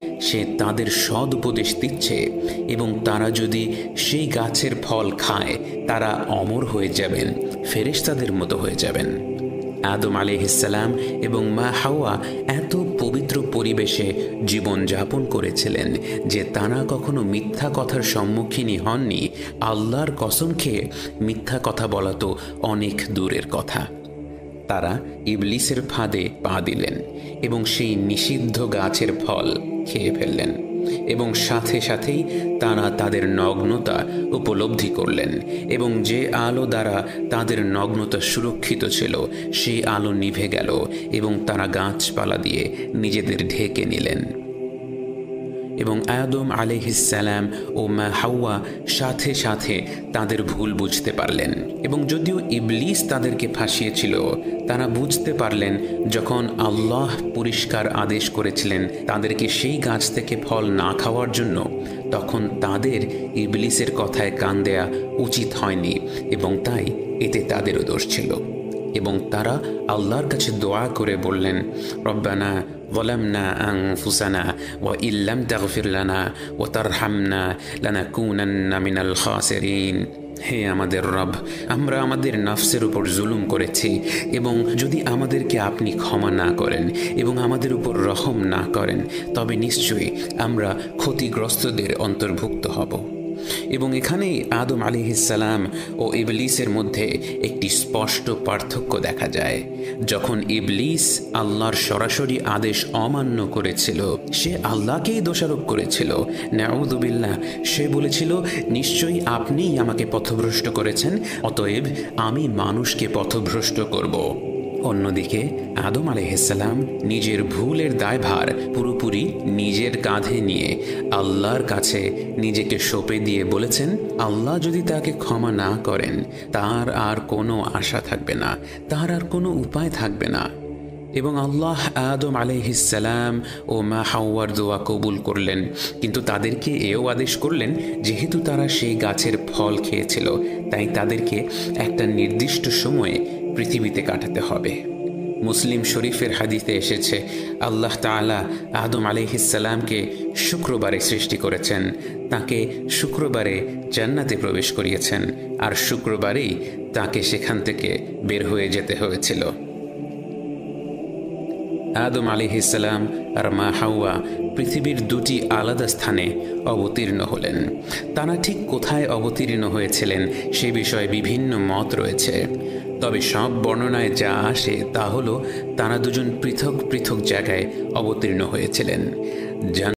সে তাদের সৎ উপদেশ দিচ্ছে এবং তারা যদি সেই গাছের ফল খায় তারা অমর হয়ে যাবেন, ফেরেশতাদের মতো হয়ে যাবেন। আদম আলাইহিসসালাম এবং মা হাওয়া এত পবিত্র পরিবেশে জীবন যাপন করেছিলেন যে তারা কখনো মিথ্যা কথার সম্মুখীনই হননি। আল্লাহর কসম খেয়ে মিথ্যা কথা বলা তো অনেক দূরের কথা। তারা ইবলিসের ফাঁদে পা দিলেন এবং সেই নিষিদ্ধ গাছের ফল খেয়ে ফেললেন এবং সাথে সাথেই তারা তাদের নগ্নতা উপলব্ধি করলেন এবং যে আলো দ্বারা তাদের নগ্নতা সুরক্ষিত ছিল সেই আলো নিভে গেল এবং তারা গাছপালা দিয়ে নিজেদের ঢেকে নিলেন। এবং আদম আলাইহিসসালাম ও মা হাওয়া সাথে সাথে তাদের ভুল বুঝতে পারলেন এবং যদিও ইবলিস তাদেরকে ফাঁসিয়েছিল, তারা বুঝতে পারলেন যখন আল্লাহ পরিষ্কার আদেশ করেছিলেন তাদেরকে সেই গাছ থেকে ফল না খাওয়ার জন্য, তখন তাদের ইবলিসের কথায় কান দেয়া উচিত হয়নি এবং তাই এতে তাদেরও দোষ ছিল। এবং তারা আল্লাহর কাছে দোয়া করে বললেন, রব্বানা যালামনা আনফুসানা ওয়া ইল্লাম তাগফির লানা ওয়া তারহামনা লানাকুনান্না মিনাল খাসিরিন। হে আমাদের রব, আমরা আমাদের নফসের উপর জুলুম করেছি এবং যদি আমাদেরকে আপনি ক্ষমা না করেন এবং আমাদের উপর রহম না করেন তবে নিশ্চয়ই আমরা ক্ষতিগ্রস্তদের অন্তর্ভুক্ত হব। এবং এখানেই আদম আলাইহিসসালাম ও ইবলিসের মধ্যে একটি স্পষ্ট পার্থক্য দেখা যায়। যখন ইবলিস আল্লাহর সরাসরি আদেশ অমান্য করেছিল, সে আল্লাহকেই দোষারোপ করেছিল। নাউযুবিল্লাহ, সে বলেছিল, নিশ্চয়ই আপনিই আমাকে পথভ্রষ্ট করেছেন, অতএব আমি মানুষকে পথভ্রষ্ট করব। অন্যদিকে আদম আলাইহিসসালাম নিজের ভুলের দায়ভার পুরোপুরি নিজের কাঁধে নিয়ে আল্লাহর কাছে নিজেকে সঁপে দিয়ে বলেছেন, আল্লাহ যদি তাকে ক্ষমা না করেন তার আর কোনো আশা থাকবে না, তার আর কোনো উপায় থাকবে না। এবং আল্লাহ আদম আলাইহিসসালাম ও মা হাওয়ার দোয়া কবুল করলেন, কিন্তু তাদেরকে এও আদেশ করলেন যেহেতু তারা সেই গাছের ফল খেয়েছিল তাই তাদেরকে একটা নির্দিষ্ট সময়ে পৃথিবীতে কাটাতে হবে। মুসলিম শরীফের হাদিসে এসেছে, আল্লাহ তাআলা আদম আলাইহিসসালামকে শুক্রবারে সৃষ্টি করেছেন, তাকে শুক্রবারে জান্নাতে প্রবেশ করিয়েছেন আর শুক্রবারেই তাকে সেখান থেকে বের হয়ে যেতে হয়েছিল। আদম আলাইহিসসালাম আর মা হাওয়া পৃথিবীর দুটি আলাদা স্থানে অবতীর্ণ হলেন। তারা ঠিক কোথায় অবতীর্ণ হয়েছিলেন সে বিষয়ে বিভিন্ন মত রয়েছে, তবে সব বর্ণনায় যা আসে তা হলো তারা দুজন পৃথক পৃথক জায়গায় অবতীর্ণ হয়েছিলেন।